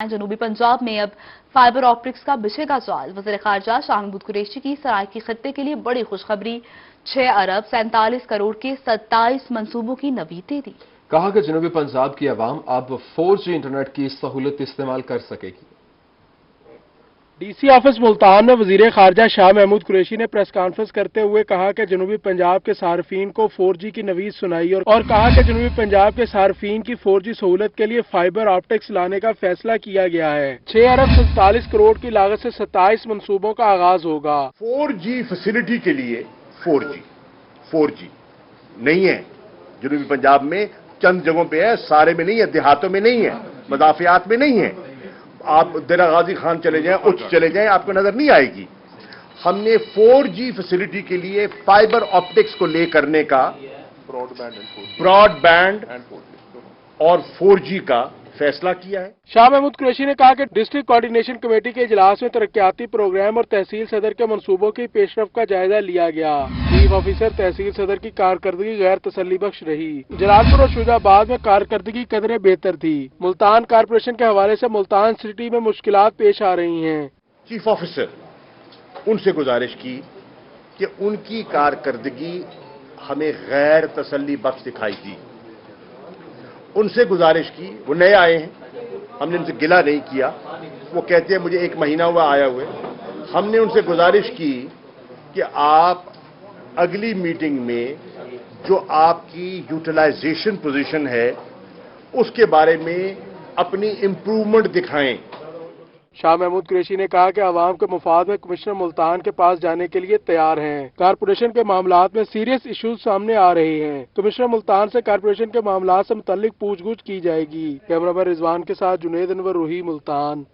जनूबी पंजाब में अब फाइबर ऑप्टिक्स का बिछेगा जाल। वज़ीर ख़ारजा शाह महमूद कुरैशी की सराइकी खत्ते के लिए बड़ी खुशखबरी, 6 अरब 47 करोड़ के 27 मंसूबों की नवीद दे दी। कहा कि जनूबी पंजाब की आवाम अब 4G इंटरनेट की सहूलत इस्तेमाल कर सकेगी। डीसी ऑफिस मुल्तान में वजीर खारजा शाह महमूद कुरैशी ने प्रेस कॉन्फ्रेंस करते हुए कहा कि जनूबी पंजाब के सार्फिन को 4G की नवीद सुनाई और कहा कि जनूबी पंजाब के सार्फिन की 4G सहूलत के लिए फाइबर ऑप्टिक्स लाने का फैसला किया गया है। 6 अरब 47 करोड़ की लागत से 27 मंसूबों का आगाज होगा। 4G फैसिलिटी के लिए 4G नहीं है जनूबी पंजाब में, चंद जगहों पे है, सारे में नहीं है, देहातों में नहीं है, मदाफियात में नहीं है। आप देरा गाजी खान चले जाएं, उच्च चले जाएं, आपको नजर नहीं आएगी। हमने 4G फैसिलिटी के लिए फाइबर ऑप्टिक्स को ले करने का ब्रॉडबैंड और 4G का फैसला किया है। शाह महमूद कुरैशी ने कहा कि डिस्ट्रिक्ट कोऑर्डिनेशन कमेटी के इजलास में तरक्याती प्रोग्राम और तहसील सदर के मंसूबों की पेशरफ का जायजा लिया गया। चीफ ऑफिसर तहसील सदर की कारकर्दगी गैर तसल्ली बख्श रही। जलालपुर और शुजाबाद में कारकर्दगी कदरे बेहतर थी। मुल्तान कारपोरेशन के हवाले से मुल्तान सिटी में मुश्किलात पेश आ रही हैं। चीफ ऑफिसर उनसे गुजारिश की कि उनकी कारकर्दगी हमें गैर तसल्ली बख्श दिखाई दी। उनसे गुजारिश की, वो नए आए हैं, हमने उनसे गिला नहीं किया, वो कहते हैं मुझे 1 महीना हुआ आया हुए। हमने उनसे गुजारिश की कि आप अगली मीटिंग में जो आपकी यूटिलाइजेशन पोजीशन है उसके बारे में अपनी इंप्रूवमेंट दिखाएं। शाह महमूद कुरैशी ने कहा कि आवाम के मुफाद में कमिश्नर मुल्तान के पास जाने के लिए तैयार हैं। कारपोरेशन के मामलात में सीरियस इश्यूज सामने आ रहे हैं। कमिश्नर मुल्तान से कारपोरेशन के मामलात से मुतल्लिक पूछगछ की जाएगी। कैमरामैन रिजवान के साथ जुनेद अनवर, रूही, मुल्तान।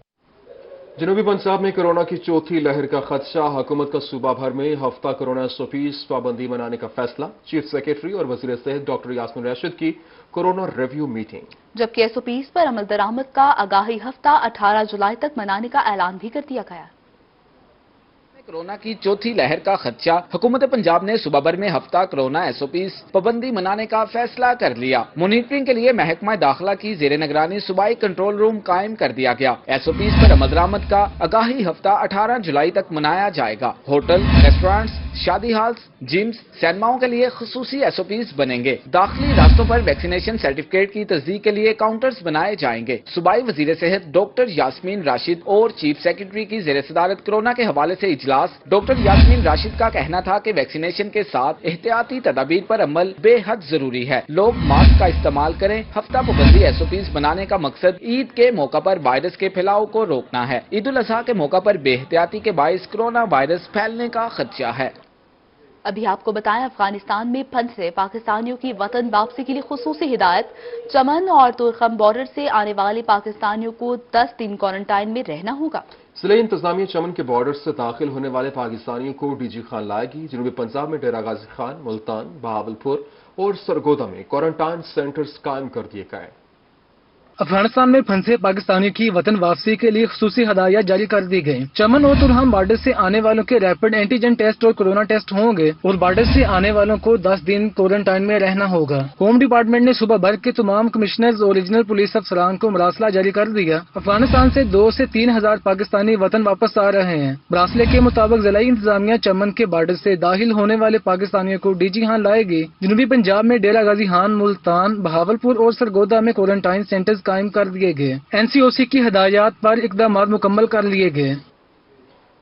जनूबी पंजाब में कोरोना की चौथी लहर का खदशा, हुकूमत का सूबा भर में हफ्ता कोरोना SOPs पाबंदी मनाने का फैसला। चीफ सेक्रेटरी और वजीर सेहत डॉक्टर यास्मीन राशिद की कोरोना रिव्यू मीटिंग। जबकि SOPs पर अमल दरामद का आगाही हफ्ता 18 जुलाई तक मनाने का ऐलान भी कर दिया गया। कोरोना की चौथी लहर का खदशा, हुकूमत पंजाब ने सूबा भर में हफ्ता कोरोना SOPs पाबंदी मनाने का फैसला कर लिया। मॉनिटरिंग के लिए महकमा दाखिला की जेर निगरानी सूबाई कंट्रोल रूम कायम कर दिया गया। SOPs पर अमल दरामद का आगाही हफ्ता 18 जुलाई तक मनाया जाएगा। होटल, रेस्टोरेंट्स, शादी हॉल्स, जिम्स, सिनेमाओं के लिए खुसूसी SOPs बनेंगे। दाखिली रास्तों पर वैक्सीनेशन सर्टिफिकेट की तस्दीक के लिए काउंटर्स बनाए जाएंगे। सूबाई वजीर सेहत डॉक्टर यास्मीन राशिद और चीफ सेक्रेटरी की जेर सदारत कोरोना के हवाले से इजलास। डॉक्टर यास्मीन राशिद का कहना था कि वैक्सीनेशन के साथ एहतियाती तदाबीर पर अमल बेहद जरूरी है। लोग मास्क का इस्तेमाल करें। हफ्ता पाबंदी SOPs बनाने का मकसद ईद के मौका पर वायरस के फैलाव को रोकना है। ईद उल अजहा के मौका पर बेहतियाती के बाइस कोरोना वायरस फैलने का खदशा है। अभी आपको बताएं, अफगानिस्तान में फंसे पाकिस्तानियों की वतन वापसी के लिए खुसूसी हिदायत। चमन और तुरखम बॉर्डर से आने वाले पाकिस्तानियों को 10 दिन क्वारंटाइन में रहना होगा। जिले इंतजामिया चमन के बॉर्डर से दाखिल होने वाले पाकिस्तानियों को DG खान लाएगी। जनूबी पंजाब में डेरा गाजी खान, मुल्तान, बहावलपुर और सरगोदा में क्वारंटाइन सेंटर्स कायम कर दिए गए। अफगानिस्तान में फंसे पाकिस्तानियों की वतन वापसी के लिए खुसूसी हदायत जारी कर दी गई। चमन और तुरहम बॉर्डर से आने वालों के रैपिड एंटीजन टेस्ट और कोरोना टेस्ट होंगे और बॉर्डर से आने वालों को 10 दिन क्वारंटाइन में रहना होगा। होम डिपार्टमेंट ने सुबह भर के तमाम कमिश्नर्स और रीजनल पुलिस अफसरान को मरासला जारी कर दिया। अफगानिस्तान से 2 से 3 हजार पाकिस्तानी वतन वापस आ रहे हैं। मरासले के मुताबिक जिला इंतजामिया चमन के बॉर्डर से दाखिल होने वाले पाकिस्तानियों को DG खान लाएगी। जनूबी पंजाब में डेरा गाजी खान, मुल्तान, बहावलपुर और सरगोदा में क्वारंटाइन सेंटर्स कायम कर दिए गए। NCOC की हिदायत पर इकदाम मुकम्मल कर लिए गए।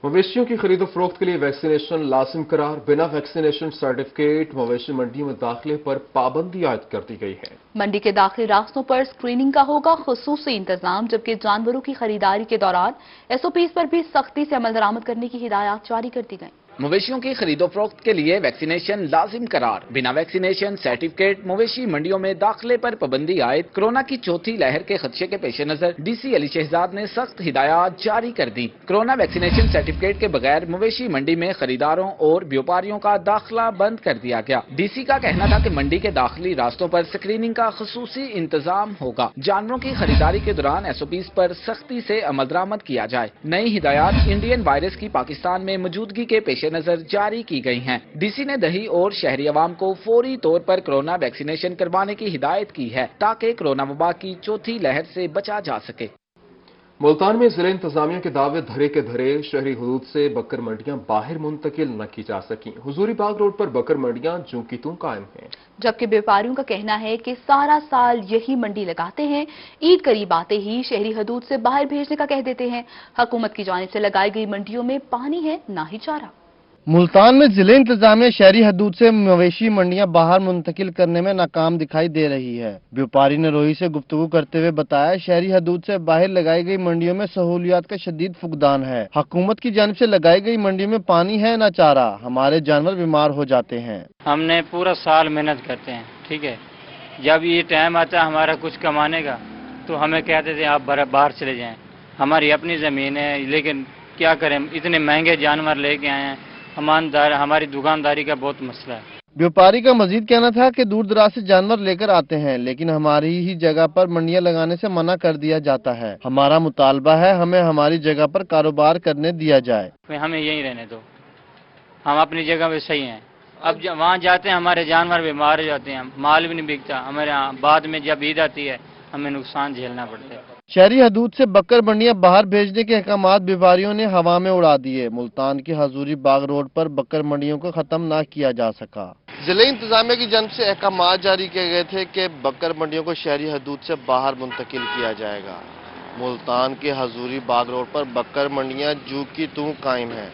मवेशियों की खरीदो फरोख्त के लिए वैक्सीनेशन लाजिम करार। बिना वैक्सीनेशन सर्टिफिकेट मवेशी मंडियों में दाखिले पर पाबंदी आयद कर दी गई है। मंडी के दाखिली रास्तों पर स्क्रीनिंग का होगा खुसूसी इंतजाम। जबकि जानवरों की खरीदारी के दौरान SOPs पर भी सख्ती से अमल दरामद करने की हिदायत जारी कर दी गई। मवेशियों की खरीदो फरोख्त के लिए वैक्सीनेशन लाजिम करार। बिना वैक्सीनेशन सर्टिफिकेट मवेशी मंडियों में दाखिले पर पाबंदी आयद। कोरोना की चौथी लहर के खदशे के पेश नजर DC अली शहजाद ने सख्त हिदायत जारी कर दी। कोरोना वैक्सीनेशन सर्टिफिकेट के बगैर मवेशी मंडी में खरीदारों और व्यापारियों का दाखिला बंद कर दिया गया। DC का कहना था कि मंडी के दाखिली रास्तों पर स्क्रीनिंग का खुसूसी इंतजाम होगा। जानवरों की खरीदारी के दौरान SOPs पर सख्ती से अमल दरामद किया जाए। नई हिदायत इंडियन वायरस की पाकिस्तान में मौजूदगी के पेश नजर जारी की गई हैं। DC ने दही और शहरी अवाम को फौरी तौर पर कोरोना वैक्सीनेशन करवाने की हिदायत की है ताकि कोरोना वबा की चौथी लहर से बचा जा सके। मुल्तान में जिला इंतजामिया के दावे धरे के धरे शहरी हदूद से बकर मंडियां बाहर मुंतकिल न की जा सकी। हुजूरी बाग रोड पर बकर मंडियां जूं की तूं कायम हैं, जबकि व्यापारियों का कहना है कि सारा साल यही मंडी लगाते हैं, ईद करीब आते ही शहरी हदूद से बाहर भेजने का कह देते हैं। हुकूमत की जानिब से लगाई गई मंडियों में पानी है ना ही चारा। मुल्तान में जिले इंतजामिया शहरी हदूद से मवेशी मंडियां बाहर मुंतकिल करने में नाकाम दिखाई दे रही है। व्यापारी ने रोही से गुफ्तगू करते हुए बताया, शहरी हदूद से बाहर लगाई गई मंडियों में सहूलियात का शदीद फुकदान है। हुकूमत की जानिब से लगाई गई मंडियों में पानी है न चारा, हमारे जानवर बीमार हो जाते हैं। हमने पूरा साल मेहनत करते हैं, ठीक है, जब ये टाइम आता है हमारा कुछ कमाने का तो हमें कहते थे आप बाहर चले जाएं। हमारी अपनी जमीन है, लेकिन क्या करें, इतने महंगे जानवर लेके आए हैं, हमारी दुकानदारी का बहुत मसला है। व्यापारी का मजीद कहना था कि दूर दराज से जानवर लेकर आते हैं, लेकिन हमारी ही जगह पर मंडियां लगाने से मना कर दिया जाता है। हमारा मुतालबा है हमें हमारी जगह पर कारोबार करने दिया जाए। हमें यहीं रहने दो, हम अपनी जगह पे सही हैं। अब वहाँ जाते हैं हमारे जानवर बीमार हो जाते हैं, माल भी नहीं बिकता हमारे यहाँ। बाद में जब ईद आती है हमें नुकसान झेलना पड़ता है। शहरी हदूद से बकर मंडियां बाहर भेजने के अहकामात व्यापारियों ने हवा में उड़ा दिए। मुल्तान की हजूरी बाग रोड पर बकर मंडियों को खत्म न किया जा सका। जिले इंतजामिया की जानिब से अहकामात जारी किए गए थे कि बकर मंडियों को शहरी हदूद से बाहर मुंतकिल किया जाएगा। मुल्तान की हजूरी बाग रोड पर बकर मंडियां जू की तू कायम है।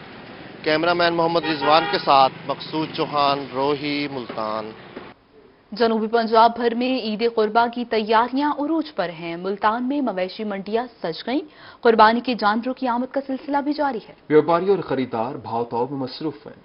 कैमरामैन मोहम्मद रिजवान के साथ मकसूद चौहान, रोही, मुल्तान। जनूबी पंजाब भर में ईद कुर्बा की तैयारियां उरूज पर हैं। मुल्तान में मवेशी मंडियां सज गईं। कुर्बानी के जानवरों की आमद का सिलसिला भी जारी है। व्यापारी और खरीदार भाव ताव में मसरूफ हैं।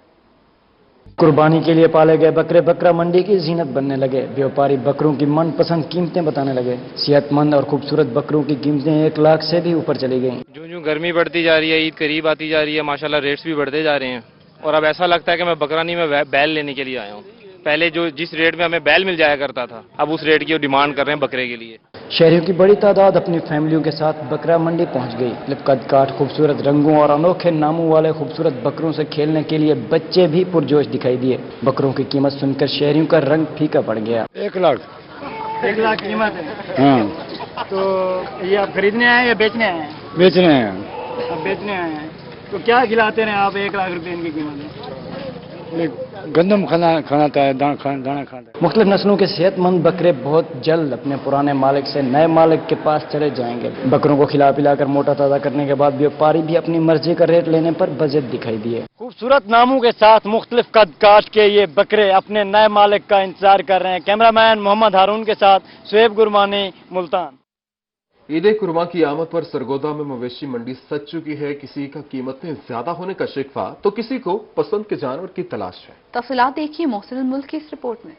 कुर्बानी के लिए पाले गए बकरे बकरा मंडी की जीनत बनने लगे। व्यापारी बकरों की मनपसंद कीमतें बताने लगे। सेहतमंद और खूबसूरत बकरों की कीमतें 1 लाख से भी ऊपर चली गईं। जो गर्मी बढ़ती जा रही है, ईद करीब आती जा रही है, माशाल्लाह रेट्स भी बढ़ते जा रहे हैं। और अब ऐसा लगता है कि मैं बकरा नहीं, मैं बैल लेने के लिए आया हूँ। पहले जिस रेट में हमें बैल मिल जाया करता था, अब उस रेट की डिमांड कर रहे हैं बकरे के लिए। शहरियों की बड़ी तादाद अपनी फैमिलियों के साथ बकरा मंडी पहुंच गई। लिपकत काट खूबसूरत रंगों और अनोखे नामों वाले खूबसूरत बकरों से खेलने के लिए बच्चे भी पुरजोश दिखाई दिए। बकरों की कीमत सुनकर शहरियों का रंग फीका पड़ गया। 1 लाख कीमत है। हाँ। तो ये आप खरीदने आए या बेचने आए हैं? बेचने हैं। अब बेचने आए हैं तो क्या खिलाते हैं आप? 1 लाख रुपए इनकी कीमत है। गंदम खाना खाता है, दाना खाता है। मुख्तलिफ नस्लों के सेहतमंद बकरे बहुत जल्द अपने पुराने मालिक से नए मालिक के पास चले जाएंगे। बकरों को खिला पिलाकर मोटा ताज़ा करने के बाद व्यापारी भी अपनी मर्जी का रेट लेने पर बजट दिखाई दिए। खूबसूरत नामों के साथ मुख्तलिफ कद काट के ये बकरे अपने नए मालिक का इंतजार कर रहे हैं। कैमरामैन मोहम्मद हारून के साथ शुएब गुरमानी, मुल्तान। ईद कुर्बान की आमद पर सरगोदा में मवेशी मंडी सज चुकी है। किसी का कीमतें ज्यादा होने का शिकवा तो किसी को पसंद के जानवर की तलाश है। तफसीलात देखिए मोहसिन मुल्क की इस रिपोर्ट में।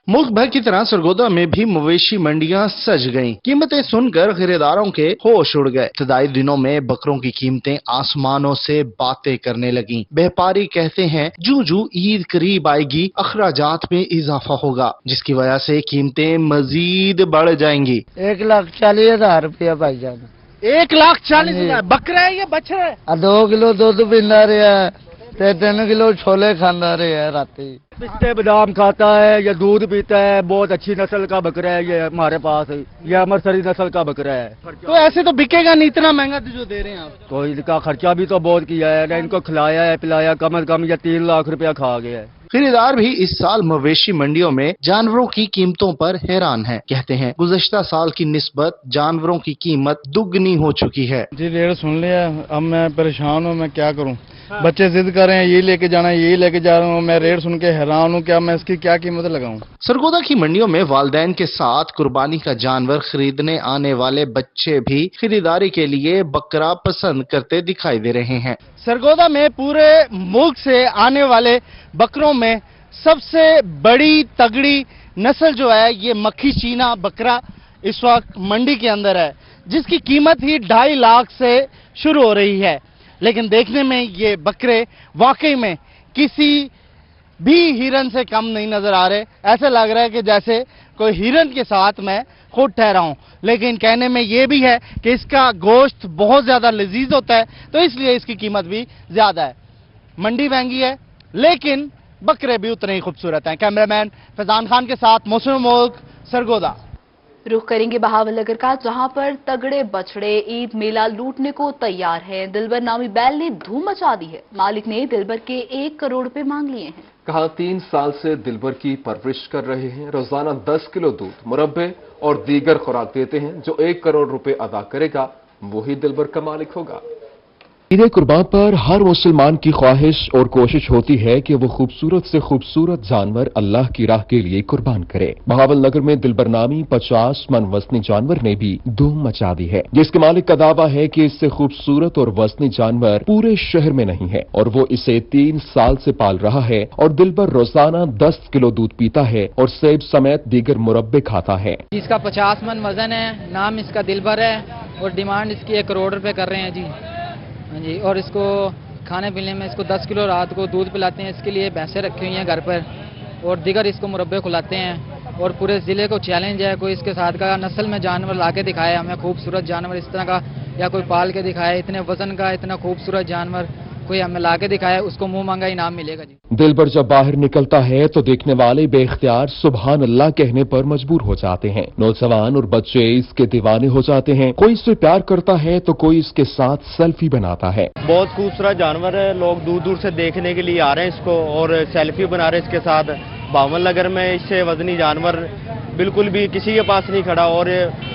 मुल्क भर की तरह सरगोदा में भी मवेशी मंडियां सज गईं। कीमतें सुनकर खरीदारों के होश उड़ गए। इब्तदाई दिनों में बकरों की कीमतें आसमानों से बातें करने लगीं। व्यापारी कहते हैं जूं जूं ईद करीब आएगी अखराजात में इजाफा होगा, जिसकी वजह से कीमतें मजीद बढ़ जाएंगी। 1,40,000 रुपया भाईजान। 1,40,000 बकरा है या बछड़ा है? 2 किलो दूध पींदा रहा है, 3 किलो छोले खांदा रहा है। राती पिस्ते बादाम खाता है या दूध पीता है। बहुत अच्छी नस्ल का बकरा है ये हमारे पास है। ये अमरसरी नस्ल का बकरा है। तो ऐसे तो बिकेगा नहीं, इतना महंगा जो दे रहे हैं आप। तो इसका खर्चा भी तो बहुत किया है ना, इनको खिलाया है पिलाया, कम से कम या 3 लाख रुपया खा गया है। खरीदार भी इस साल मवेशी मंडियों में जानवरों की कीमतों पर हैरान हैं। कहते हैं गुज़श्ता साल की निस्बत जानवरों की कीमत दुगनी हो चुकी है। जी रेट सुन लिया, अब मैं परेशान हूँ, मैं क्या करूँ। बच्चे जिद कर रहे हैं ये लेके जाना है, यही लेके जा रहा हूँ। मैं रेट सुन के हैरान हूँ, क्या मैं इसकी क्या कीमत लगाऊं। सरगोदा की मंडियों में वालिदैन के साथ कुर्बानी का जानवर खरीदने आने वाले बच्चे भी खरीदारी के लिए बकरा पसंद करते दिखाई दे रहे हैं। सरगोदा में पूरे मुल्क से आने वाले बकरों में सबसे बड़ी तगड़ी नस्ल जो है ये मक्खी चीना बकरा इस वक्त मंडी के अंदर है, जिसकी कीमत ही 2.5 लाख से शुरू हो रही है। लेकिन देखने में ये बकरे वाकई में किसी भी हिरन से कम नहीं नजर आ रहे। ऐसा लग रहा है कि जैसे कोई हिरन के साथ मैं खुद ठहरा हूं। लेकिन कहने में ये भी है कि इसका गोश्त बहुत ज्यादा लजीज होता है, तो इसलिए इसकी कीमत भी ज्यादा है। मंडी महंगी है लेकिन बकरे भी उतने ही खूबसूरत हैं। कैमरामैन फैजान खान के साथ मोहसिन मुल्क, सरगोदा। रुख करेंगे बहावल नगर का, जहां पर तगड़े बछड़े ईद मेला लूटने को तैयार हैं। दिलबर नामी बैल ने धूम मचा दी है। मालिक ने दिलबर के 1 करोड़ रुपए मांग लिए हैं। कहा 3 साल से दिलबर की परवरिश कर रहे हैं। रोजाना 10 किलो दूध, मुरब्बे और दीगर खुराक देते हैं। जो 1 करोड़ रुपए अदा करेगा वही दिलबर का मालिक होगा। ईद कुर्बान पर हर मुसलमान की ख्वाहिश और कोशिश होती है कि वो खूबसूरत से खूबसूरत जानवर अल्लाह की राह के लिए कुर्बान करे। बहावल नगर में दिलबर नामी 50 मन वजनी जानवर ने भी धूम मचा दी है, जिसके मालिक का दावा है कि इससे खूबसूरत और वजनी जानवर पूरे शहर में नहीं है और वो इसे 3 साल से पाल रहा है। और दिलबर रोजाना 10 किलो दूध पीता है और सेब समेत दीगर मुरब्बे खाता है। इसका 50 मन वजन है, नाम इसका दिलबर है और डिमांड इसकी 1 करोड़ रुपए कर रहे हैं जी। जी, और इसको खाने पीने में इसको 10 किलो रात को दूध पिलाते हैं। इसके लिए भैंसें रखी हुई हैं घर पर और दीगर इसको मुरब्बे खिलाते हैं। और पूरे ज़िले को चैलेंज है, कोई इसके साथ का नस्ल में जानवर ला के दिखाए हमें, खूबसूरत जानवर इस तरह का, या कोई पाल के दिखाए इतने वजन का इतना खूबसूरत जानवर कोई हमें ला के दिखाए, उसको मुंह मांगा इनाम मिलेगा जी। दिलबर जब बाहर निकलता है तो देखने वाले बेख्तियार सुभान अल्लाह कहने पर मजबूर हो जाते हैं। नौजवान और बच्चे इसके दीवाने हो जाते हैं। कोई इससे प्यार करता है तो कोई इसके साथ सेल्फी बनाता है। बहुत खूबसूरत जानवर है, लोग दूर दूर से देखने के लिए आ रहे हैं इसको और सेल्फी बना रहे हैं इसके साथ। बहावल नगर में इससे वजनी जानवर बिल्कुल भी किसी के पास नहीं खड़ा और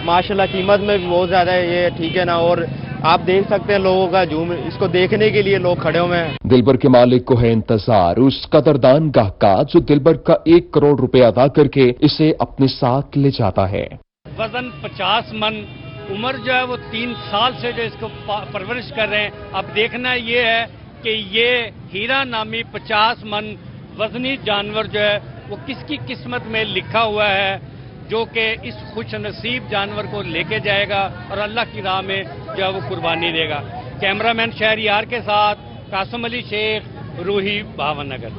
माशाल्लाह कीमत में भी बहुत ज्यादा है, ये ठीक है ना। और आप देख सकते हैं लोगों का झूम, इसको देखने के लिए लोग खड़े हुए हैं। दिलबर के मालिक को है इंतजार उस कदरदान गाह का जो दिलबर का 1 करोड़ रुपए अदा करके इसे अपने साथ ले जाता है। वजन 50 मन, उम्र जो है वो 3 साल से जो इसको परवरिश कर रहे हैं। अब देखना ये है कि ये हीरा नामी 50 मन वजनी जानवर जो है वो किसकी किस्मत में लिखा हुआ है, जो कि इस खुश नसीब जानवर को लेके जाएगा और अल्लाह की राह में जो है वो कुर्बानी देगा। कैमरामैन शहरियार के साथ कासिम अली शेख, रूही, बहावल नगर।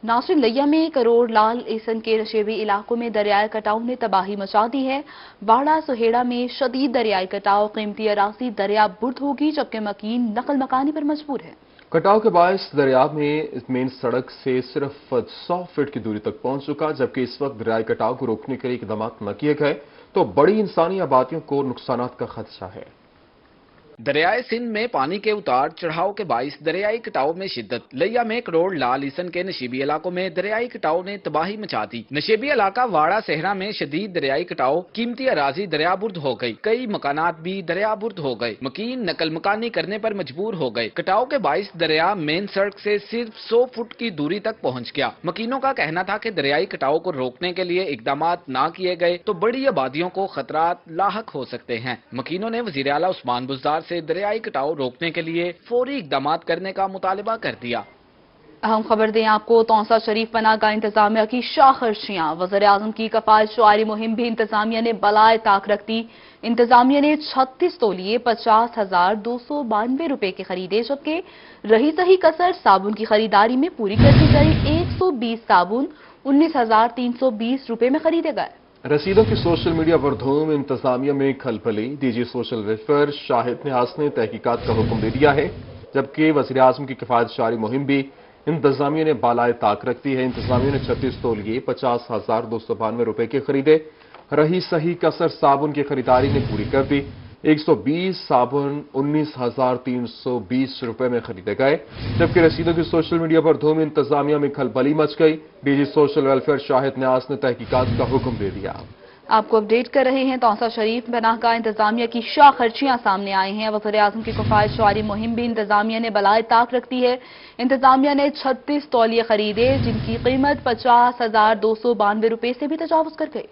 नासिर लिया में करोड़ लाल एसन के नशेबी इलाकों में दरियाई कटाव ने तबाही मचा दी है। वाड़ा सुहेड़ा में शदीद दरियाई कटाव, कीमती अराजी दरिया बुर्द होगी, जबकि मकीन नकल मकानी पर मजबूर है। कटाव के बायस दरिया में मेन सड़क से सिर्फ 100 फीट की दूरी तक पहुंच चुका। जबकि इस वक्त दरियाई कटाव को रोकने के लिए इकदाम न किए गए तो बड़ी इंसानी आबादियों को नुकसान का खदशा है। दरियाए सिंध में पानी के उतार चढ़ाव के बाइस दरियाई कटाव में शिद्दत। लिया में करोड़ लाल ईसन के नशीबी इलाकों में दरियाई कटाव ने तबाही मचा दी। नशीबी इलाका वाड़ा सहरा में शदीद दरियाई कटाव, कीमती अराजी दरियाबुर्द हो गई, कई मकानात भी दरियाबुर्द हो गए, मकीन नकल मकानी करने पर मजबूर हो गए। कटाव के बाइस दरिया मेन सड़क से सिर्फ 100 फुट की दूरी तक पहुँच गया। मकीनों का कहना था कि दरियाई कटाव को रोकने के लिए इकदाम न किए गए तो बड़ी आबादियों को खतरात लाहक हो सकते हैं। मकीनों ने वजीर आला उस्मान बुज़दार से दरियाई कटाव रोकने के लिए फौरी इकदाम करने का मुतालबा कर दिया। अहम खबर दें आपको, तौसा शरीफ पनाहगाह इंतजामिया की शाखर्शियां, वज़ीर आज़म की कफायत शुआरी मुहिम भी इंतजामिया ने बलाए ताक रख दी। इंतजामिया ने 36 तोलिए 50,292 रुपए के खरीदे, जबकि रही सही कसर साबुन की खरीदारी में पूरी कर दी गई। 120 साबुन 19,320 रुपए में खरीदे गए। रसीदों की सोशल मीडिया पर धूम, इंतजामिया में खलबली। डीजी सोशल वेलफेयर शाहिद न्यास ने तहकीकात का हुक्म दे दिया है, जबकि वज़ीर आज़म की किफ़ायत जारी मुहिम भी इंतजामिया ने बालाए ताक रख दी है। इंतजामिया ने 36 तोलिए 50,292 रुपए के खरीदे। रही सही कसर साबुन की खरीदारी ने पूरी कर दी। 120 साबुन 19,320 रुपए में खरीदे गए, जबकि रसीदों की सोशल मीडिया पर धूम, इंतजामिया में खलबली मच गई। डीजी सोशल वेलफेयर शाहिद न्यास ने तहकीकात का हुक्म दे दिया। आपको अपडेट कर रहे हैं, तौसा शरीफ पनाहगाह इंतजामिया की शाखर्चियां सामने आई हैं। वज़ीर आज़म की किफ़ायत शुआरी मुहिम भी इंतजामिया ने बलाए ताक रख दी है। इंतजामिया ने 36 तौलिए खरीदे, जिनकी कीमत 50,292 रुपए से भी तजावुज़ कर गई।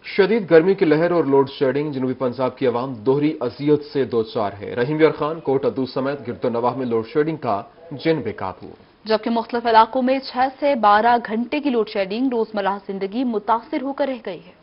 शदीद गर्मी की लहर और लोड शेडिंग जनूबी पंजाब की आवाम दोहरी अजियत से दो चार है। रहीम यार खान, कोट अद्दू समेत गिरदो नवाह में लोड शेडिंग का जिन बेकाबू, जबकि मुख्तलिफ इलाकों में 6 से 12 घंटे की लोड शेडिंग रोजमर्रा जिंदगी मुतासिर होकर रह गई है।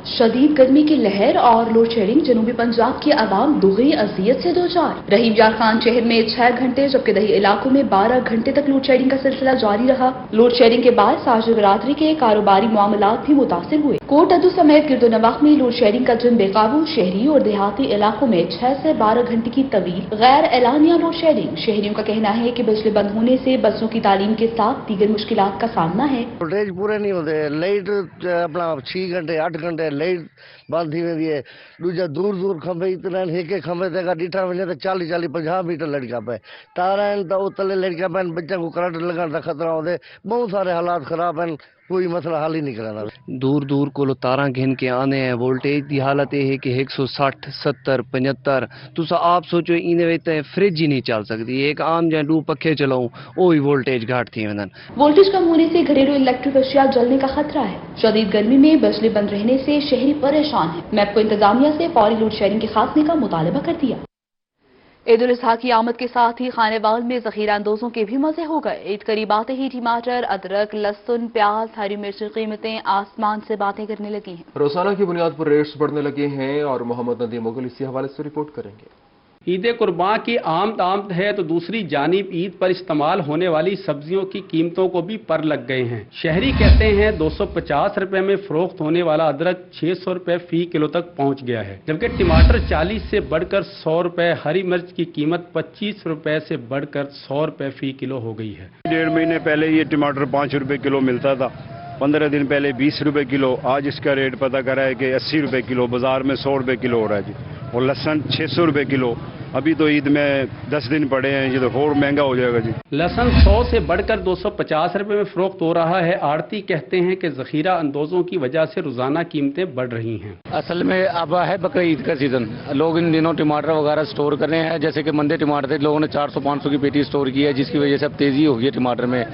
शदीद गर्मी की लहर और लोड शेडिंग जनूबी पंजाब की आवाम दोहरी अजियत से दो चार। रहीम यार खान शहर में 6 घंटे जबकि दही इलाकों में 12 घंटे तक लोड शेडिंग का सिलसिला जारी रहा। लोड शेडिंग के बाद साजिद बरादरी के कारोबारी मामलात भी मुतासिर हुए। कोट अदू समेत गिरदोनवाह में लोड शेडिंग का जिन बेकाबू, शहरी और देहाती इलाकों में 6 से 12 घंटे की तवील गैर एलानिया लोड शेडिंग। शहरियों का कहना है कि बिजली बंद होने से बच्चों की तालीम के साथ दीगर मुश्किलात का सामना है। वोल्टेज पूरे नहीं होते, लाइट अपना 6 घंटे 8 घंटे लाइट बंद थी वेंदी है। दूजा दूर दूर खंबे इतना एक खंबे ते डिठा वञे तो 40-50 मीटर लड़का पे तारा तो उतले लड़का पे बच्चा को करंट लगन का खतरा होते। बहुत सारे हालात खराब हैं, कोई मसला हल ही नहीं कराना। दूर दूर को तारा घिन के आने हैं। वोल्टेज की हालत यह है कि 160 70 75 तुसा आप सोचो इन्हें वे फ्रिज ही नहीं चल सकती। एक आम जहाँ 2 पखे चलाऊं वो ही वोल्टेज घाट थी वनन। वोल्टेज कम होने से घरेलू इलेक्ट्रिक अशिया जलने का खतरा है। शदीद गर्मी में बिजली बंद रहने से शहरी परेशान है। मैप को इंतजामिया से फौरी लोड शेडिंग के खात्मे का मुतालबा कर दिया। ईद उल अजहा की आमद के साथ ही खानेवाल में जखीरा अंदोजों के भी मजे हो गए। ईद करीब आते ही टमाटर, अदरक, लहसुन, प्याज, हरी मिर्च की कीमतें आसमान से बातें करने लगी हैं। रोजाना की बुनियाद पर रेट्स बढ़ने लगे हैं और मोहम्मद नदीम मुगल इसी हवाले से रिपोर्ट करेंगे। ईद कुर्बान की आमद है तो दूसरी जानिब ईद पर इस्तेमाल होने वाली सब्जियों की कीमतों को भी पर लग गए हैं। शहरी कहते हैं 250 रुपए में फरोख्त होने वाला अदरक 600 रुपए फी किलो तक पहुंच गया है, जबकि टमाटर 40 से बढ़कर 100 रुपए, हरी मिर्च की कीमत 25 रुपए से बढ़कर 100 रुपए फी किलो हो गई है। 1.5 महीने पहले ये टमाटर 5 रुपए किलो मिलता था, 15 दिन पहले 20 रुपए किलो। आज इसका रेट पता करा है कि 80 रुपए किलो, बाजार में 100 रुपए किलो हो रहा है जी। और लहसुन 600 रुपए किलो। अभी तो ईद में 10 दिन पड़े हैं, ये तो और महंगा हो जाएगा जी। लहसुन 100 से बढ़कर 250 रुपए में फरोख्त हो रहा है। आड़ती कहते हैं कि जखीरा अंदोजों की वजह से रोजाना कीमतें बढ़ रही हैं। असल में अब है बकरीद ईद का सीजन, लोग इन दिनों टमाटर वगैरह स्टोर कर रहे हैं। जैसे कि मंदे टमाटर थे, लोगों ने 400-500 की पेटी स्टोर की है, जिसकी वजह से अब तेजी हो गई है टमाटर में।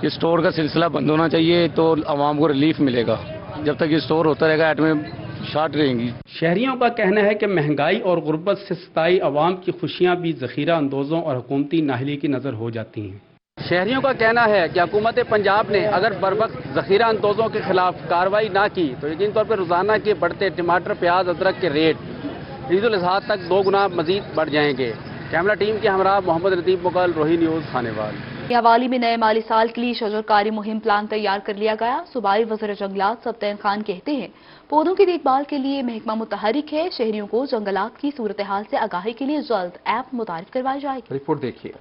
ये स्टोर का सिलसिला बंद होना चाहिए तो आवाम को रिलीफ मिलेगा। जब तक ये स्टोर होता रहेगा आइटमें शार्ट रहेंगी। शहरियों का कहना है कि महंगाई और गुर्बत से सताई अवाम की खुशियां भी जखीरा अंदोजों और हुकूमती नाहली की नजर हो जाती हैं। शहरियों का कहना है कि हुकूमत पंजाब ने अगर बर वक्त जखीरा अंदोजों के खिलाफ कार्रवाई ना की तो यकीन तौर पर रोजाना के बढ़ते टमाटर, प्याज, अदरक के रेट ईद उल अजहा तक 2 गुना मजीद बढ़ जाएंगे। कैमरा टीम के हमरा मोहम्मद नदीम मुगल, रोही न्यूज, खानेवाल। हवाली में नए माली साल के लिए शजरकारी मुहिम प्लान तैयार कर लिया गया। सूबाई वज़ीर जंगलात सब्तैन खान कहते हैं पौधों की देखभाल के लिए महकमा मुतहरिक है। शहरियों को जंगलात की सूरत हाल से आगाही के लिए जल्द ऐप मुतारिफ करवाई जाएगी। रिपोर्ट देखिए।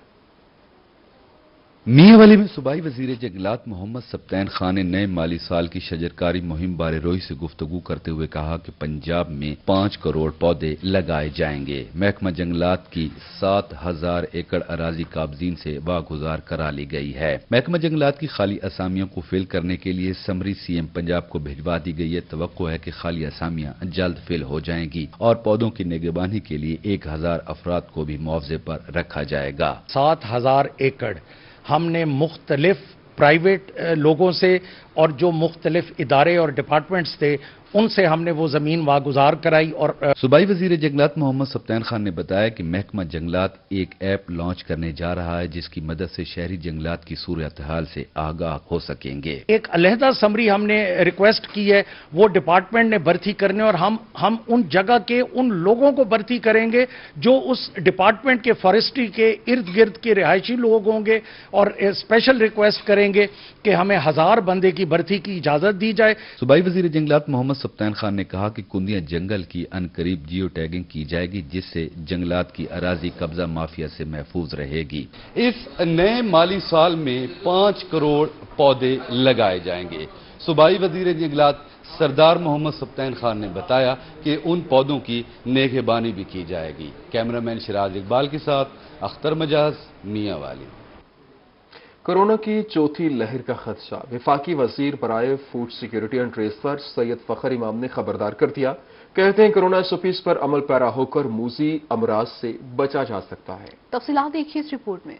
मियांवाली में सूबाई वजीर जंगलात मोहम्मद सब्तैन खान ने नए माली साल की शजरकारी मुहिम बारे रोही से गुफ्तगू करते हुए कहा कि पंजाब में 5 करोड़ पौधे लगाए जाएंगे। महकमा जंगलात की 7000 एकड़ अराजी काबजीन से वागुजार करा ली गई है। महकमा जंगलात की खाली असामियों को फिल करने के लिए समरी सीएम पंजाब को भिजवा दी गई है। तवक्को है कि खाली असामियां जल्द फिल हो जाएंगी और पौधों की निगरानी के लिए 1000 अफराद को भी मुआवजे पर रखा जाएगा। 7000 एकड़ हमने मुख्तलिफ प्राइवेट लोगों से और जो मुख्तलिफ इदारे और डिपार्टमेंट्स थे उनसे हमने वो जमीन वागुजार कराई। और सूबाई वजीर जंगलात मोहम्मद सब्तैन खान ने बताया कि महकमा जंगलात एक ऐप लॉन्च करने जा रहा है जिसकी मदद से शहरी जंगलात की सूरत हाल से आगाह हो सकेंगे। एक अलहदा समरी हमने रिक्वेस्ट की है, वो डिपार्टमेंट ने भर्ती करने और हम उन जगह के उन लोगों को भर्ती करेंगे जो उस डिपार्टमेंट के फॉरेस्ट्री के इर्द गिर्द के रिहायशी लोग होंगे। और स्पेशल रिक्वेस्ट करेंगे कि हमें 1000 बंदे की भर्ती की इजाजत दी जाए। सूबाई वजीर जंगलात मोहम्मद सब्तैन खान ने कहा कि कुंदिया जंगल की अनकरीब जियो टैगिंग की जाएगी जिससे जंगलात की अराजी कब्जा माफिया से महफूज रहेगी। इस नए माली साल में 5 करोड़ पौधे लगाए जाएंगे। सूबाई वजीर जंगलात सरदार मोहम्मद सब्तैन खान ने बताया कि उन पौधों की नेगहबानी भी की जाएगी। कैमरामैन शिराज इकबाल के साथ अख्तर मजाज, मियांवाली। कोरोना की चौथी लहर का खदशा। वफाकी वजीर बराए फूड सिक्योरिटी एंड ट्रेस पर सैयद फखर इमाम ने खबरदार कर दिया। कहते हैं कोरोना एसओपीज पर अमल पैरा होकर मूजी अमराज से बचा जा सकता है। तफसीलात देखिए इस रिपोर्ट में।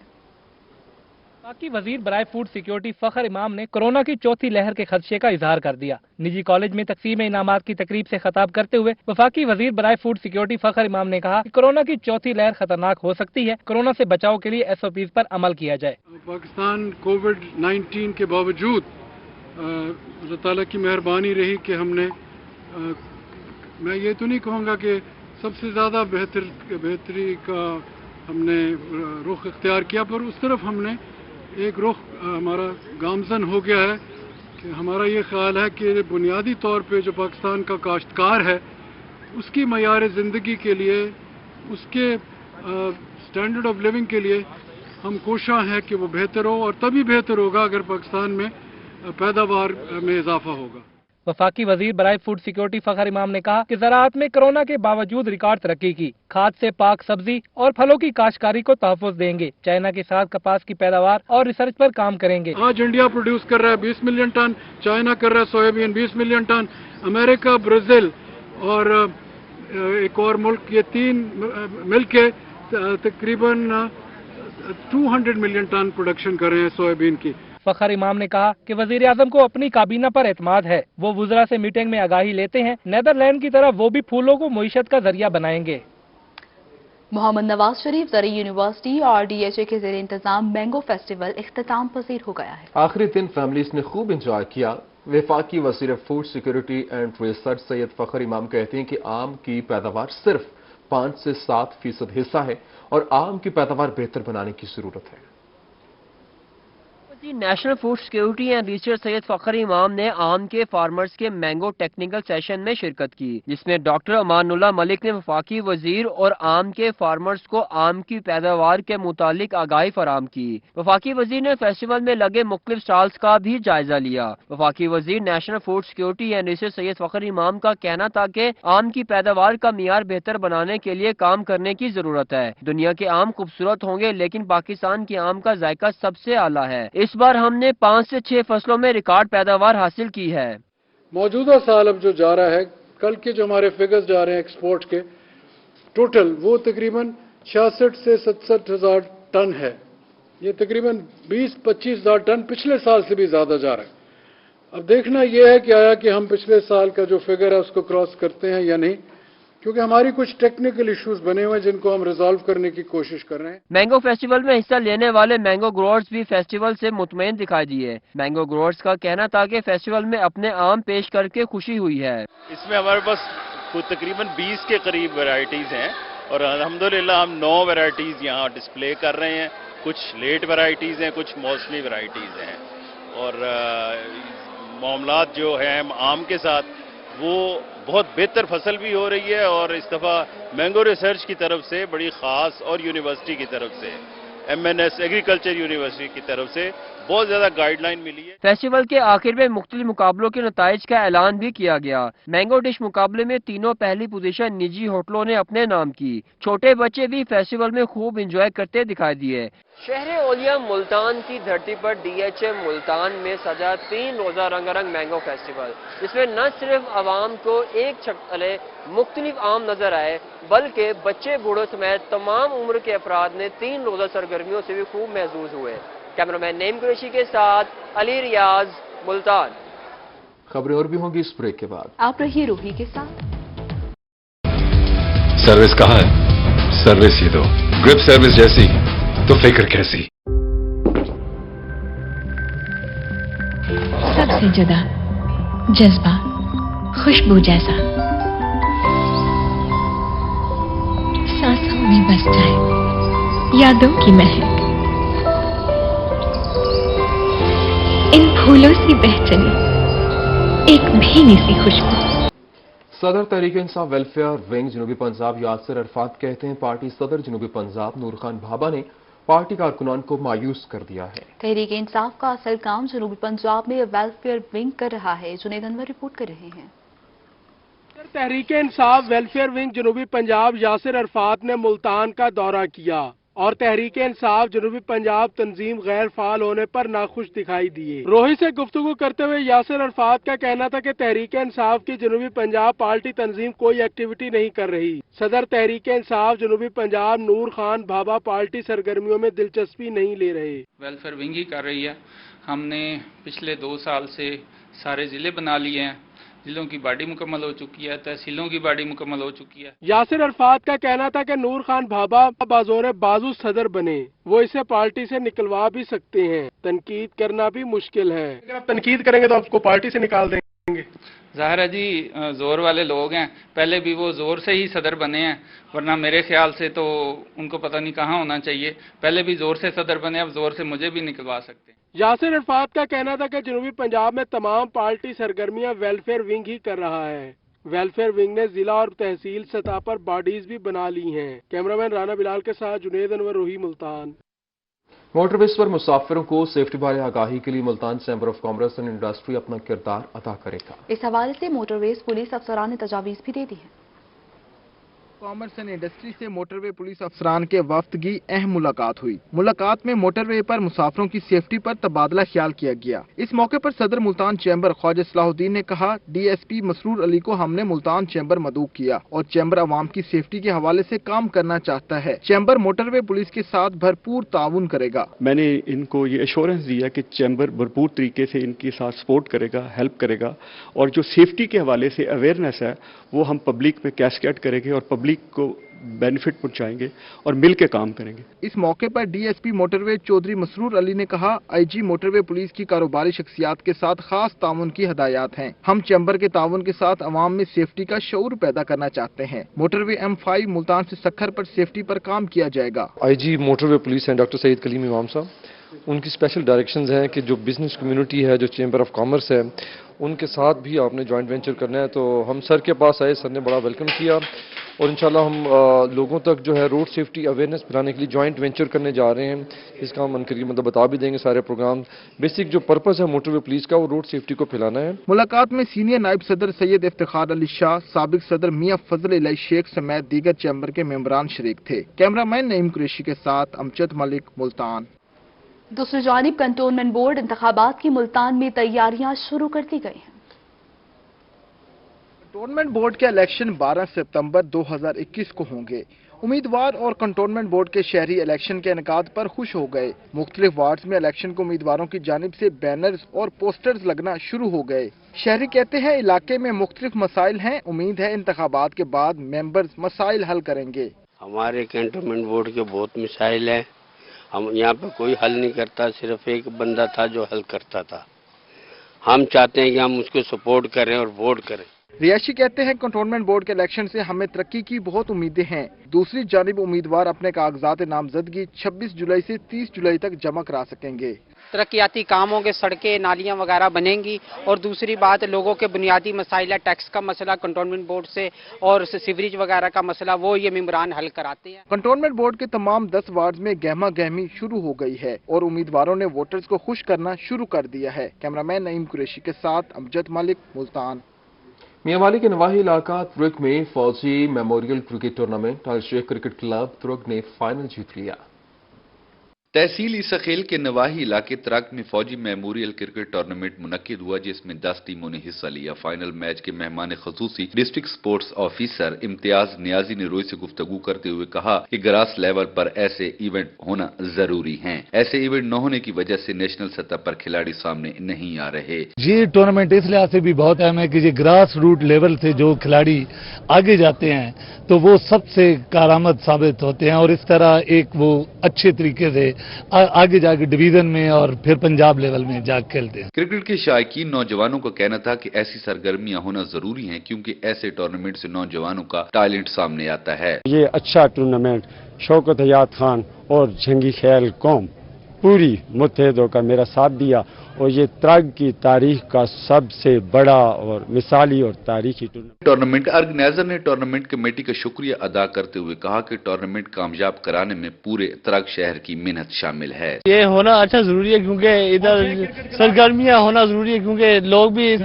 वफाकी वजीर बराए फूड सिक्योरिटी फखर इमाम ने कोरोना की चौथी लहर के खदशे का इजहार कर दिया। निजी कॉलेज में तकसीम इनामात की तकरीब से खिताब करते हुए वफाकी वजीर बराए फूड सिक्योरिटी फखर इमाम ने कहा कि कोरोना की चौथी लहर खतरनाक हो सकती है। कोरोना से बचाव के लिए एसओपीज पर अमल किया जाए। पाकिस्तान कोविड-19 के बावजूद अल्लाह ताला की मेहरबानी रही कि हमने मैं ये तो नहीं कहूँगा कि सबसे ज़्यादा बेहतरी का हमने रुख इख्तियार किया, पर उस तरफ हमने एक रुख हमारा गामजन हो गया है کہ ہمارا یہ خیال ہے کہ بنیادی طور پہ جو پاکستان کا کاشتکار ہے اس کی معیار زندگی کے لیے، اس کے سٹینڈرڈ آف لیونگ کے لیے ہم کوشاں ہیں کہ وہ بہتر ہو، اور تبھی بہتر ہوگا اگر پاکستان میں پیداوار میں اضافہ ہوگا۔ وفاقی وزیر برائے فوڈ سیکیورٹی فخر امام نے کہا کہ زراعت میں کورونا کے باوجود ریکارڈ ترقی کی، کھاد سے پاک سبزی اور پھلوں کی کاشتکاری کو تحفظ دیں گے، چائنا کے ساتھ کپاس کی پیداوار اور ریسرچ پر کام کریں گے۔ آج انڈیا پروڈیوس کر رہا ہے 20 ملین ٹن، چائنا کر رہا ہے سویابین 20 ملین ٹن، امریکہ، برازیل اور ایک اور ملک، یہ تین مل کے تقریباً 200 ملین ٹن پروڈکشن کر رہے ہیں سویابین کی۔ فخر امام نے کہا کہ وزیر اعظم کو اپنی کابینہ پر اعتماد ہے، وہ وزراء سے میٹنگ میں آگاہی لیتے ہیں، نیدرلینڈ کی طرح وہ بھی پھولوں کو معیشت کا ذریعہ بنائیں گے۔ محمد نواز شریف زرعی یونیورسٹی اور ڈی ایچ اے کے زیر انتظام مینگو فیسٹیول اختتام پذیر ہو گیا ہے۔ آخری دن فیملیز نے خوب انجوائے کیا۔ وفاقی وزیر food security and research Syed Fakhar امام کہتے ہیں کہ آم کی پیداوار صرف 5 سے 7% حصہ ہے اور آم کی پیداوار بہتر بنانے کی ضرورت ہے۔ National food security and research Syed Fakhar Imam نے آم کے فارمرز کے مینگو ٹیکنیکل سیشن میں شرکت کی، جس میں ڈاکٹر امان اللہ ملک نے وفاقی وزیر اور آم کے فارمرز کو آم کی پیداوار کے متعلق آگاہی فراہم کی۔ وفاقی وزیر نے فیسٹیول میں لگے مختلف سٹالز کا بھی جائزہ لیا۔ وفاقی وزیر national food security and research Syed Fakhar Imam کا کہنا تھا کہ آم کی پیداوار کا معیار بہتر بنانے کے لیے کام کرنے کی ضرورت ہے۔ دنیا کے آم خوبصورت ہوں گے لیکن پاکستان کے آم کا ذائقہ سب سے اعلیٰ ہے۔ اس بار ہم نے 5 سے 6 فصلوں میں ریکارڈ پیداوار حاصل کی ہے۔ موجودہ سال اب جو جا رہا ہے، کل کے جو ہمارے فگرز جا رہے ہیں ایکسپورٹ کے ٹوٹل، وہ تقریباً 66 سے 67 ہزار ٹن ہے۔ یہ تقریباً 20-25 ہزار ٹن پچھلے سال سے بھی زیادہ جا رہا ہے۔ اب دیکھنا یہ ہے کہ آیا کہ ہم پچھلے سال کا جو فگر ہے اس کو کراس کرتے ہیں یا نہیں، کیونکہ ہماری کچھ ٹیکنیکل ایشوز بنے ہوئے ہیں جن کو ہم ریزالو کرنے کی کوشش کر رہے ہیں۔ مینگو فیسٹیول میں حصہ لینے والے مینگو گروورز بھی فیسٹیول سے مطمئن دکھائی دیے۔ مینگو گروورز کا کہنا تھا کہ فیسٹیول میں اپنے آم پیش کر کے خوشی ہوئی ہے۔ اس میں ہمارے پاس تقریباً 20 کے قریب ویرائٹیز ہیں اور الحمدللہ ہم 9 ویرائٹیز یہاں ڈسپلے کر رہے ہیں۔ کچھ لیٹ ویرائٹیز ہیں، کچھ موسمی ویرائٹیز ہیں، اور معاملات جو ہیں آم کے ساتھ وہ بہت بہتر فصل بھی ہو رہی ہے، اور اس دفعہ مینگو ریسرچ کی طرف سے بڑی خاص اور یونیورسٹی کی طرف سے MNS ایگریکلچر یونیورسٹی کی طرف سے بہت زیادہ گائیڈ لائن ملی ہے۔ فیسٹیول کے آخر میں مختلف مقابلوں کے نتائج کا اعلان بھی کیا گیا۔ مینگو ڈش مقابلے میں تینوں پہلی پوزیشن نجی ہوٹلوں نے اپنے نام کی۔ چھوٹے بچے بھی فیسٹیول میں خوب انجوائے کرتے دکھائی دیے۔ شہر اولیا ملتان کی دھرتی پر DHA ملتان میں سجا 3 روزہ رنگ رنگ مینگو فیسٹیول، جس میں نہ صرف عوام کو ایک چھت تلے مختلف آم نظر آئے بلکہ بچے بوڑھوں سمیت تمام عمر کے افراد نے 3 روزہ سرگرمیوں سے بھی خوب محظوظ ہوئے۔ کیمرامین نیم قریشی کے ساتھ علی ریاض، ملتان۔ خبریں اور بھی ہوں گی اس بریک کے بعد۔ آپ رہیے روحی کے ساتھ۔ سروس کہاں ہے؟ سروس ہی دو، گرپ سروس جیسی تو فکر کیسی؟ سب سے جدا جذبہ، خوشبو جیسا سانسوں میں بس جائے، یادوں کی مہک، ان پھولوں سے بہ چلی ایک بھینی سی خوشبو۔ صدر تحریک انصاف ویلفیئر ونگ جنوبی پنجاب یاسر عرفات کہتے ہیں پارٹی صدر جنوبی پنجاب نور خان بھابا نے پارٹی کارکنان کو مایوس کر دیا ہے۔ تحریک انصاف کا اصل کام جنوبی پنجاب میں ویلفیئر ونگ کر رہا ہے۔ جنید انور رپورٹ کر رہے ہیں۔ تحریک انصاف ویلفیئر ونگ جنوبی پنجاب یاسر عرفات نے ملتان کا دورہ کیا اور تحریک انصاف جنوبی پنجاب تنظیم غیر فعال ہونے پر ناخوش دکھائی دیے۔ روہی سے گفتگو کرتے ہوئے یاسر عرفات کا کہنا تھا کہ تحریک انصاف کی جنوبی پنجاب پارٹی تنظیم کوئی ایکٹیویٹی نہیں کر رہی۔ صدر تحریک انصاف جنوبی پنجاب نور خان بھابا پارٹی سرگرمیوں میں دلچسپی نہیں لے رہے۔ ویلفیئر ونگ ہی کر رہی ہے۔ ہم نے پچھلے 2 سال سے سارے ضلع بنا لیے ہیں، ضلعوں کی باڈی مکمل ہو چکی ہے، تحصیلوں کی باڈی مکمل ہو چکی ہے۔ یاسر عرفات کا کہنا تھا کہ نور خان بھابا بازور بازو صدر بنے، وہ اسے پارٹی سے نکلوا بھی سکتے ہیں، تنقید کرنا بھی مشکل ہے۔ اگر آپ تنقید کریں گے تو آپ کو پارٹی سے نکال دیں گے۔ ज़ाहिर है जी, ज़ोर वाले लोग हैं, पहले भी वो ज़ोर से ही सदर बने हैं, वरना मेरे ख्याल से तो उनको पता नहीं कहाँ होना चाहिए। पहले भी ज़ोर से सदर बने, अब ज़ोर से मुझे भी निकलवा सकते हैं। यासिर अरफात का कहना था कि जनूबी पंजाब में तमाम पार्टी सरगर्मियां वेलफेयर विंग ही कर रहा है। वेलफेयर विंग ने जिला और तहसील सतह पर बॉडीज भी बना ली हैं। कैमरामैन राना बिलाल के साथ जुनेद अनवर, रोही, मुल्तान। मोटरवेज पर मुसाफिरों को सेफ्टी बारे आगाही के लिए Multan chamber of commerce and industry अपना किरदार अदा करेगा। इस हवाले से मोटरवेज पुलिस अफसरान ने तजावीज़ भी दे दी है। कॉमर्स एंड इंडस्ट्री से मोटरवे पुलिस अफसरान के वफ्द की अहम मुलाकात हुई। मुलाकात में मोटरवे पर मुसाफिरों की सेफ्टी पर तबादला ख्याल किया गया। इस मौके पर सदर मुल्तान चैम्बर ख्वाजा सलाहुद्दीन ने कहा, DSP मसरूर अली को हमने मुल्तान चैम्बर मदऊ किया और चैम्बर अवाम की सेफ्टी के हवाले से काम करना चाहता है। चैम्बर मोटरवे पुलिस के साथ भरपूर ताउन करेगा। मैंने इनको ये एश्योरेंस दिया कि चैम्बर भरपूर तरीके से इनके साथ सपोर्ट करेगा, हेल्प करेगा, और जो सेफ्टी के हवाले से अवेयरनेस है वो हम पब्लिक पे कैस्केड करेंगे और पब्लिक को बेनिफिट पहुंचाएंगे और मिल के काम करेंगे। इस मौके पर DSP मोटरवे चौधरी मसरूर अली ने कहा, IG मोटरवे पुलिस की कारोबारी शख्सियात के साथ खास ताउन की हदायत हैं। हम चैम्बर के ताउन के साथ अवाम में सेफ्टी का शऊर पैदा करना चाहते हैं। मोटरवे M5 मुल्तान से सक्खर पर सेफ्टी पर काम किया जाएगा। IG मोटरवे पुलिस हैं डॉक्टर सईद कलीम इमाम साहब, उनकी स्पेशल डायरेक्शंस हैं कि जो बिजनेस कम्युनिटी है, जो चैम्बर ऑफ कॉमर्स है, उनके साथ भी आपने जॉइंट वेंचर करना है। तो हम सर के पास आए, सर ने बड़ा वेलकम किया और इंशाल्लाह हम लोगों तक जो है रोड सेफ्टी अवेयरनेस फैलाने के लिए जॉइंट वेंचर करने जा रहे हैं। इसका हम अनकरीब मतलब बता भी देंगे सारे प्रोग्राम। बेसिक जो पर्पस है मोटरवे पुलिस का वो रोड सेफ्टी को फैलाना है। मुलाकात में सीनियर नायब सदर सैयद इफ्तिखार अली शाह, साबिक सदर मियां फजल इलाही शेख समेत दीगर चैम्बर के मेंबरान शरीक थे। कैमरामैन नईम कुरैशी के साथ अमजद मलिक, मुल्तान। दूसरी जानिब कंटोनमेंट बोर्ड इंतखाबात की मुल्तान में तैयारियां शुरू कर दी गई हैं। कंटोनमेंट बोर्ड के इलेक्शन 12 सितंबर 2021 को होंगे। उम्मीदवार और कंटोनमेंट बोर्ड के शहरी इलेक्शन के इनेकाद पर खुश हो गए। मुख्तलिफ वार्ड्स में इलेक्शन को उम्मीदवारों की जानिब से बैनर्स और पोस्टर्स लगना शुरू हो गए। शहरी कहते हैं इलाके में मुख्तलिफ मसाइल हैं, उम्मीद है इंतखाबात के बाद मेंबर्स मसाइल हल करेंगे। हमारे कंटोनमेंट बोर्ड के बहुत मसाइल हैं, हम यहाँ पे कोई हल नहीं करता, सिर्फ एक बंदा था जो हल करता था। हम चाहते हैं कि हम उसको सपोर्ट करें और वोट करें। रियाशी कहते हैं कंटोनमेंट बोर्ड के इलेक्शन से हमें तरक्की की बहुत उम्मीदें हैं। दूसरी जानिब उम्मीदवार अपने कागजात नामजदगी 26 जुलाई से 30 जुलाई तक जमा करा सकेंगे। तरक्याती काम होंगे, सड़कें नालियां वगैरह बनेंगी, और दूसरी बात लोगों के बुनियादी मसाइल, टैक्स का मसला कंटोनमेंट बोर्ड से और सीवरेज वगैरह का मसला वो ये मेंबरान हल कराते हैं। कंटोनमेंट बोर्ड के तमाम 10 वार्ड में गहमा गहमी शुरू हो गई है और उम्मीदवारों ने वोटर्स को खुश करना शुरू कर दिया है। कैमरामैन नईम कुरैशी के साथ अमजद मलिक, मुल्तान। मियांवाली के नवाही इलाका तुर्क में फौजी मेमोरियल क्रिकेट टूर्नामेंट अल शेख क्रिकेट क्लब तुर्क ने फाइनल जीत लिया। तहसील इसखेल के नवाही इलाके त्रक में फौजी मेमोरियल क्रिकेट टूर्नामेंट मुनक्किद हुआ, जिसमें 10 टीमों ने हिस्सा लिया। फाइनल मैच के मेहमान खसूसी district sports officer Imtiaz Niazi ने रोई से गुफ्तगू करते हुए कहा कि ग्रास लेवल पर ऐसे इवेंट होना जरूरी हैं। ऐसे इवेंट न होने की वजह से नेशनल सतह पर खिलाड़ी सामने नहीं आ रहे। ये टूर्नामेंट इस लिहाज से भी बहुत अहम है कि ये ग्रास रूट लेवल से जो खिलाड़ी आगे जाते हैं तो वो सबसे कारआमद साबित होते हैं और इस तरह एक वो अच्छे तरीके से आगे जाके डिवीजन में और फिर पंजाब लेवल में जाके खेलते हैं। क्रिकेट के शायकीन नौजवानों का कहना था कि ऐसी सरगर्मियां होना जरूरी हैं, क्योंकि ऐसे टूर्नामेंट से नौजवानों का टैलेंट सामने आता है। ये अच्छा टूर्नामेंट शौकत हयात खान और जंगी ख्याल कौम पूरी मुत्तहिद होकर मेरा साथ दिया और ये त्रग की तारीख का सबसे बड़ा और मिसाली और तारीखी टूर्नामेंट ऑर्गेनाइजर ने टूर्नामेंट कमेटी का शुक्रिया अदा करते हुए कहा कि टूर्नामेंट कामयाब कराने में पूरे त्रग शहर की मेहनत शामिल है। ये होना अच्छा जरूरी है क्योंकि इधर सरगर्मियां होना जरूरी है, क्योंकि लोग भी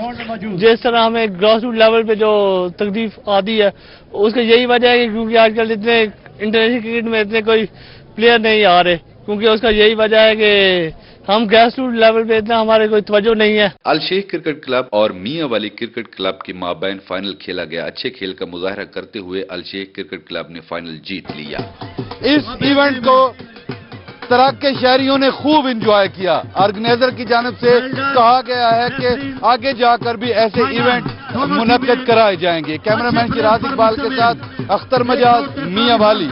जिस तरह हमें ग्रास रूट लेवल पे जो तकलीफ आती है उसका यही वजह है क्योंकि आजकल इतने इंटरनेशनल क्रिकेट में इतने कोई प्लेयर नहीं आ रहे, क्योंकि उसका यही वजह है कि हम ग्रास रूट लेवल पे इतना हमारे कोई तवज्जो नहीं है। अल शेख क्रिकेट क्लब और मियांवाली क्रिकेट क्लब के माबैन फाइनल खेला गया। अच्छे खेल का मुजाहरा करते हुए अल शेख क्रिकेट क्लब ने फाइनल जीत लिया। इस इवेंट को त्रक के शहरियों ने खूब एंजॉय किया। ऑर्गेनाइजर की जानिब से कहा गया है कि आगे जाकर भी ऐसे इवेंट मुनक्किद कराए जाएंगे। कैमरामैन चिराग इकबाल के साथ अख्तर मजाज, मियांवाली।